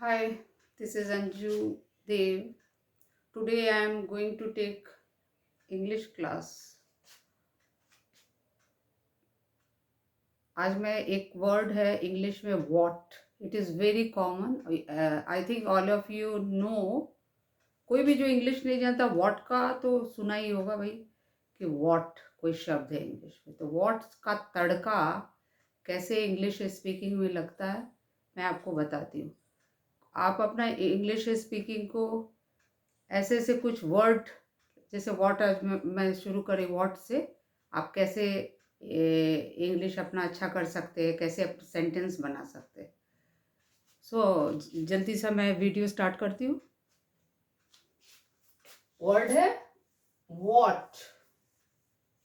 Hi, this is Anju Dev. Today I am going to take English class. आज मैं एक word है English में what. It is very common. I think all of you know. कोई भी जो English नहीं जानता वॉट का तो सुना ही होगा भाई कि वॉट कोई शब्द है इंग्लिश में. तो वॉट का तड़का कैसे इंग्लिश स्पीकिंग में लगता है मैं आपको बताती हूँ. आप अपना इंग्लिश स्पीकिंग को ऐसे ऐसे कुछ वर्ड जैसे व्हाट. आज मैं शुरू करें व्हाट से. आप कैसे इंग्लिश अपना अच्छा कर सकते हैं, कैसे सेंटेंस बना सकते हैं. जल्दी से मैं वीडियो स्टार्ट करती हूँ. वर्ड है व्हाट.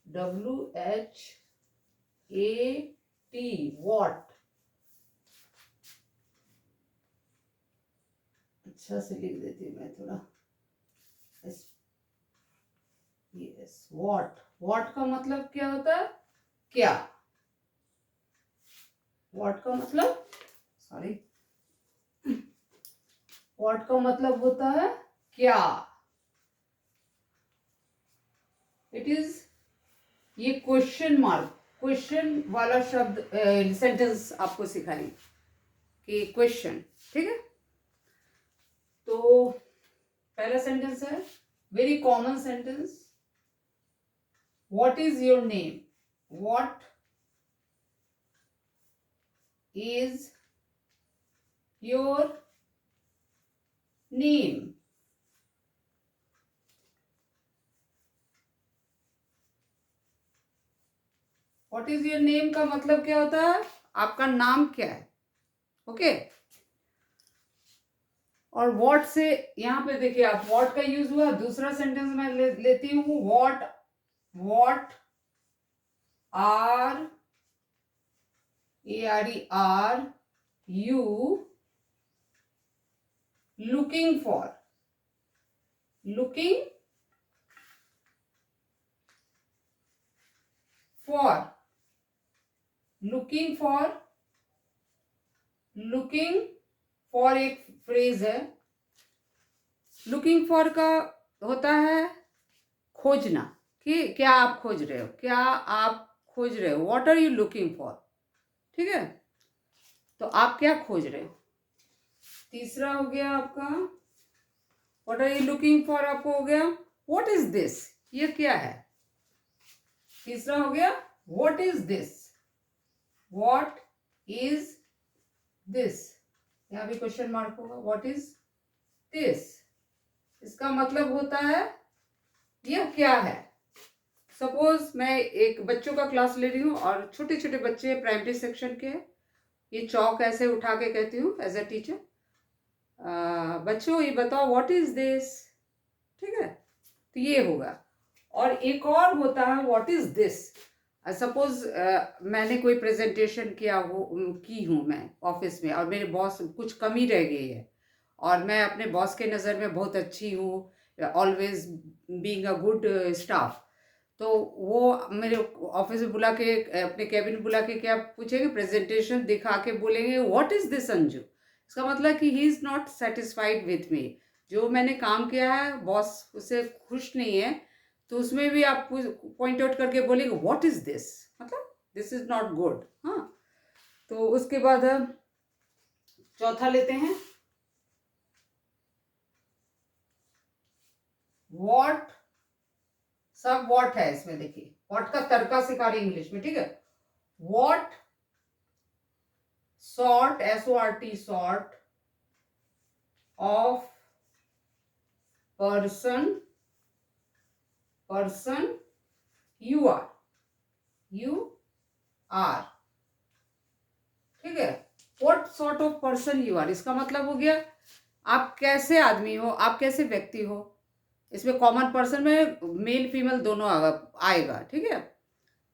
WHAT. व्हाट. अच्छा से लिख देती हूँ मैं थोड़ा. यस. व्हाट. व्हाट का मतलब क्या होता है? क्या. व्हाट का मतलब सॉरी व्हाट का मतलब होता है क्या. इट इज ये क्वेश्चन वाला शब्द सेंटेंस आपको सिखाएंगे कि क्वेश्चन. ठीक है. तो पहला सेंटेंस है very common sentence. What is your name. What is your name. What is your name का मतलब क्या होता है? आपका नाम क्या है. ओके. और व्हाट से यहाँ पे देखिए आप व्हाट का यूज हुआ. दूसरा सेंटेंस मैं लेती हूँ what are are you looking for. Looking for. Looking for. Looking for एक फ्रेज है. लुकिंग फॉर का होता है खोजना. कि क्या आप खोज रहे हो. क्या आप खोज रहे हो. What are you looking for. ठीक है. तो आप क्या खोज रहे हो. तीसरा हो गया आपका what are you looking for. आपको हो गया व्हाट इज दिस. ये क्या है. तीसरा हो गया what is this. What is this. यहां भी क्वेश्चन मार्क होगा. What is this. इसका मतलब होता है यह क्या है. सपोज मैं एक बच्चों का क्लास ले रही हूँ और छोटे छोटे बच्चे प्राइमरी सेक्शन के. ये चौक ऐसे उठा के कहती हूँ एज अ टीचर. बच्चों ये बताओ व्हाट इज दिस. ठीक है. तो ये होगा. और एक और होता है व्हाट इज दिस. सपोज मैंने कोई प्रेजेंटेशन की हूँ मैं ऑफिस में और मेरे बॉस कुछ कमी रह गई है और मैं अपने बॉस के नज़र में बहुत अच्छी हूँ. Always being a good staff. तो वो मेरे ऑफिस में बुला के अपने कैबिन बुला के क्या पूछेंगे. प्रेजेंटेशन दिखा के बोलेंगे व्हाट इज दिस अंजू. इसका मतलब कि he is not satisfied with me. जो मैंने काम किया है बॉस उससे खुश नहीं है. तो उसमें भी आप पॉइंट आउट करके बोलेंगे व्हाट इज दिस. मतलब दिस इज नॉट गुड. हाँ. तो उसके बाद चौथा लेते हैं व्हाट. सब व्हाट है इसमें. देखिए व्हाट का तड़का सिखा रही इंग्लिश में. ठीक है. What sort SORT sort of person you are. ठीक है. What sort of person you are. इसका मतलब हो गया आप कैसे आदमी हो. आप कैसे व्यक्ति हो. इसमें कॉमन पर्सन में मेल फीमेल दोनों आएगा. ठीक है.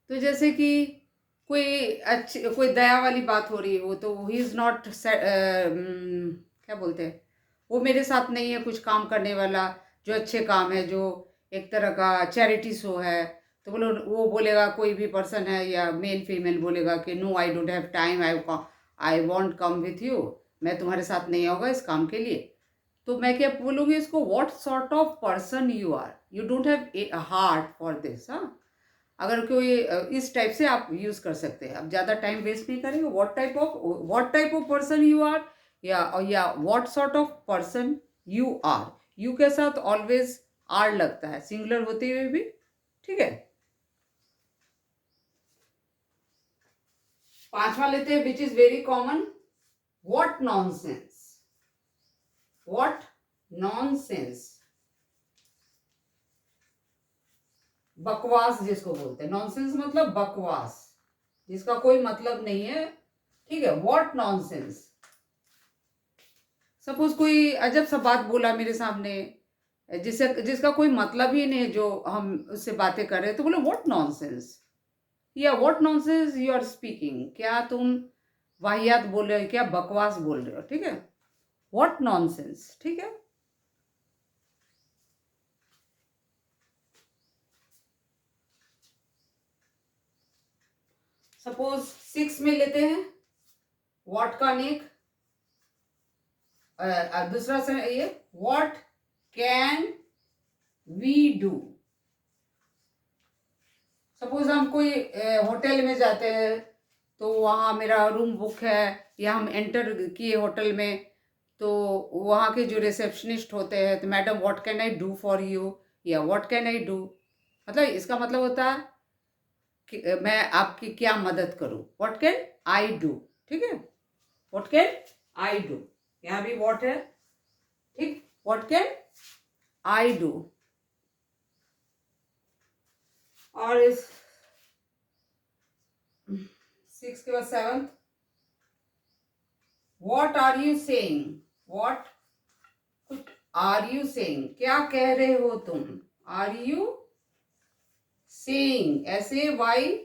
तो जैसे कि कोई दया वाली बात हो रही हो तो ही इज़ नॉट क्या बोलते हैं वो मेरे साथ नहीं है कुछ काम करने वाला जो अच्छे काम है जो एक तरह का चैरिटी शो है. तो बोलो वो बोलेगा कोई भी पर्सन है या मेल फीमेल बोलेगा कि no I don't have time. I want come with you. मैं तुम्हारे साथ नहीं आऊँगा इस काम के लिए, तो मैं क्या बोलूँगी इसको, what sort of person you are, you don't have a heart for this. हाँ, अगर कोई इस टाइप से आप यूज़ कर सकते हैं। अब ज़्यादा टाइम वेस्ट नहीं करेंगे। What type of person you are, या what sort of person you are. You के साथ ऑलवेज आर लगता है सिंगुलर होते हुए भी, ठीक है। पांचवा लेते हैं, which is very common, what nonsense. What nonsense, बकवास जिसको बोलते हैं। नॉनसेंस मतलब बकवास, जिसका कोई मतलब नहीं है, ठीक है। व्हाट नॉनसेंस, सपोज कोई अजब सा बात बोला मेरे सामने, जिसका कोई मतलब ही नहीं, जो हम उससे बातें कर रहे हैं, तो बोले व्हाट नॉनसेंस, या what nonsense you are speaking, क्या तुम वाहियात बोल रहे हो, क्या बकवास बोल रहे हो, ठीक है। व्हाट नॉनसेंस, ठीक है। सपोज 6 में लेते हैं, व्हाट का नेक, दूसरा से ये, what can we do. Suppose हम कोई होटल में जाते हैं, तो वहाँ मेरा रूम बुक है, या हम एंटर किए होटल में, तो वहाँ के जो रिसेप्शनिस्ट होते हैं, तो madam what can I do for you, या व्हाट कैन आई डू, मतलब इसका मतलब होता है कि मैं आपकी क्या मदद करूँ, व्हाट कैन आई डू, ठीक है। व्हाट कैन आई डू, यहाँ भी व्हाट है, ठीक। What can I do. और इस 6 के बाद 7, what are you saying. What are you saying, क्या कह रहे हो तुम। Are you saying, SAYING,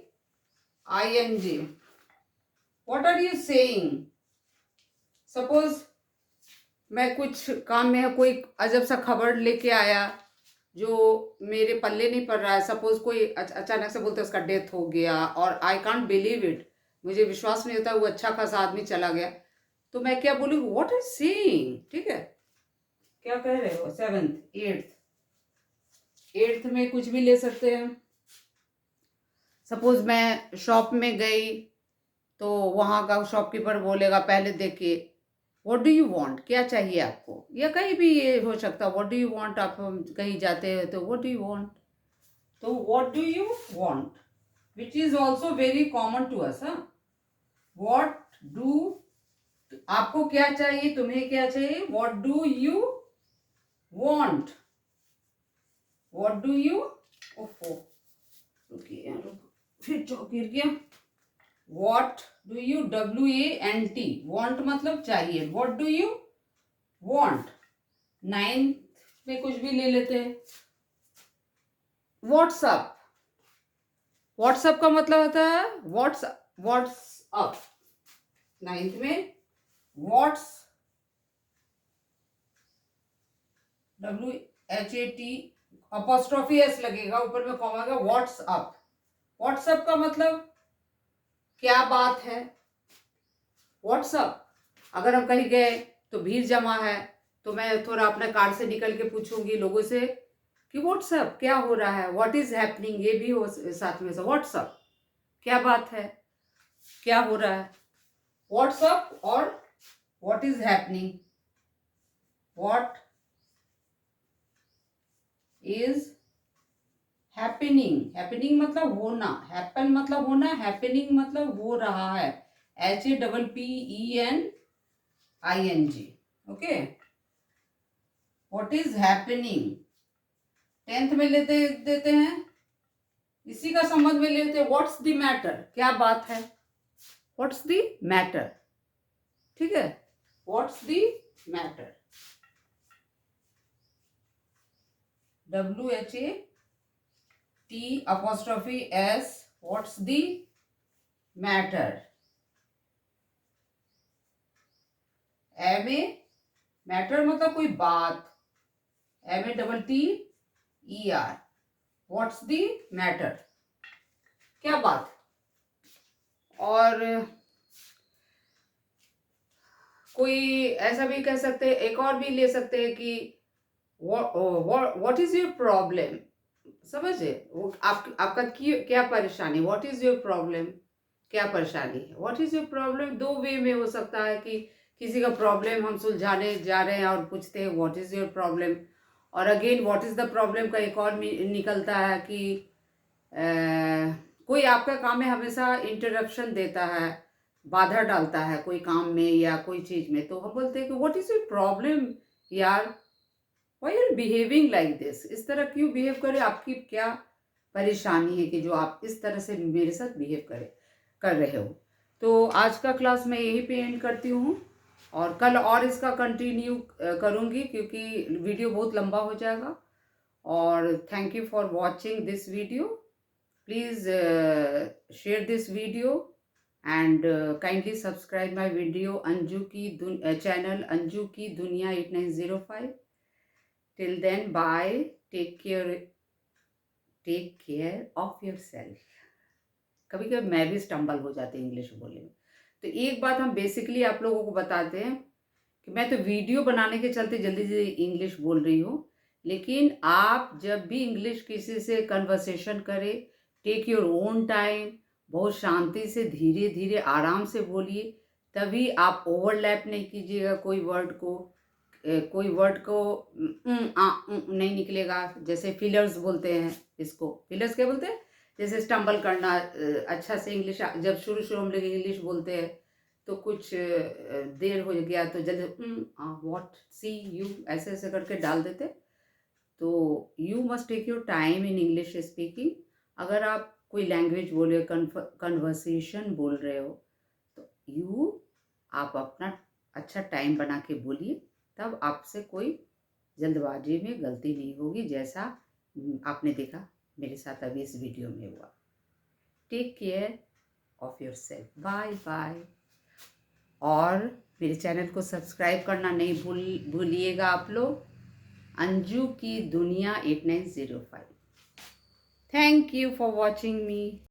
what are you saying. Suppose मैं कुछ काम में कोई अजब सा खबर लेके आया जो मेरे पल्ले नहीं पड़ रहा है। सपोज कोई अचानक से बोलते उसका डेथ हो गया, और आई कांट बिलीव इट, मुझे विश्वास नहीं होता वो अच्छा खासा आदमी चला गया, तो मैं क्या बोलूँ, व्हाट आर सेइंग, ठीक है। क्या कह रहे हो। 7th 8th में कुछ भी ले सकते हैं। सपोज मैं शॉप में गई, तो वहाँ का शॉपकीपर बोलेगा पहले देख के, व्हाट डू यू वांट, क्या चाहिए आपको, या कहीं भी ये हो सकता है व्हाट डू यू वांट। आप कहीं जाते हैं तो व्हाट डू यू वांट, तो what do you want, which is also very common to us. What do, आपको क्या चाहिए, तुम्हें क्या चाहिए, what do you want, what do you, ओफो रुकिए, फिर चौक गिर गया। What do you, WANT, want मतलब चाहिए, what do you want. 9th में कुछ भी ले लेते हैं, व्हाट्सअप। व्हाट्सअप का मतलब होता है व्हाट्सअप। 9th में व्हाट्स, WHAT, अपॉस्ट्रोफी S लगेगा, ऊपर में कॉमा का, व्हाट्सअप। व्हाट्सअप का मतलब क्या बात है। व्हाट्सअप, अगर हम कहीं गए तो भीड़ जमा है, तो मैं थोड़ा अपने कार से निकल के पूछूंगी लोगों से कि व्हाट्सअप क्या हो रहा है, व्हाट इज हैपनिंग, ये भी हो साथ में से। व्हाट्सअप क्या बात है, क्या हो रहा है, व्हाट्सअप। और what is happening, what is happening. Happening मतलब होना, हैपन मतलब होना, हैपनिंग मतलब हो रहा है, HAPPENING, okay. What is happening. 10th में लेते देते हैं, इसी का संबंध में लेते हैं, व्हाट्स द मैटर, क्या बात है, व्हाट्स द मैटर, ठीक है। What's the matter, WHATS, what's the matter. Matter मतलब कोई बात, MATTER, व्हाट्स द मैटर, क्या बात। और कोई ऐसा भी कह सकते हैं, एक और भी ले सकते हैं कि व्हाट इज योर प्रॉब्लम। समझे, वो आपका क्या परेशानी, व्हाट इज योर प्रॉब्लम, क्या परेशानी है, व्हाट इज योर प्रॉब्लम। दो वे में हो सकता है कि किसी का प्रॉब्लम हम सुलझाने जा रहे हैं और पूछते हैं व्हाट इज योर प्रॉब्लम, और again what is the problem का एक और निकलता है कि अ, कोई आपका काम में हमेशा इंटरप्शन देता है, बाधा डालता है कोई काम में या कोई चीज में, तो हम बोलते हैं कि व्हाट इज योर प्रॉब्लम यार, why are behaving like this, इस तरह क्यों बिहेव करे, आपकी क्या परेशानी है कि जो आप इस तरह से मेरे साथ बिहेव कर रहे हो। तो आज का क्लास मैं यहीं पे एंड करती हूँ, और कल और इसका कंटिन्यू करूँगी क्योंकि वीडियो बहुत लंबा हो जाएगा। और thank you for watching this video. Please share this video and kindly subscribe my video Anju की चैनल अंजू की दुनिया 8905। Till then bye, take care of yourself. कभी कभी मैं भी स्टम्बल हो जाती हूँ इंग्लिश बोलने में। तो एक बात हम बेसिकली आप लोगों को बताते हैं कि मैं तो वीडियो बनाने के चलते जल्दी जल्दी इंग्लिश बोल रही हूँ, लेकिन आप जब भी इंग्लिश किसी से कन्वर्सेशन करें, टेक योर ओन टाइम, बहुत शांति से धीरे धीरे आराम से बोलिए, तभी आप ओवरलैप नहीं कीजिएगा कोई वर्ड को। कोई वर्ड को नहीं निकलेगा, जैसे फिलर्स बोलते हैं, इसको फिलर्स क्या बोलते हैं, जैसे स्टम्बल करना। अच्छा से इंग्लिश जब शुरू शुरू हम लोग इंग्लिश बोलते हैं तो कुछ देर हो गया तो जल्दी व्हाट सी यू ऐसे ऐसे करके डाल देते। तो you must take your time in English speaking. अगर आप कोई लैंग्वेज बोल रहे हो, कन्वर्सेशन बोल रहे हो, तो आप अपना अच्छा टाइम बना के बोलिए, तब आपसे कोई जल्दबाजी में गलती नहीं होगी, जैसा आपने देखा मेरे साथ अभी इस वीडियो में हुआ। Take care of yourself, bye bye. और मेरे चैनल को सब्सक्राइब करना नहीं भूलिएगा आप लोग, अंजू की दुनिया 8905। Thank you for watching me.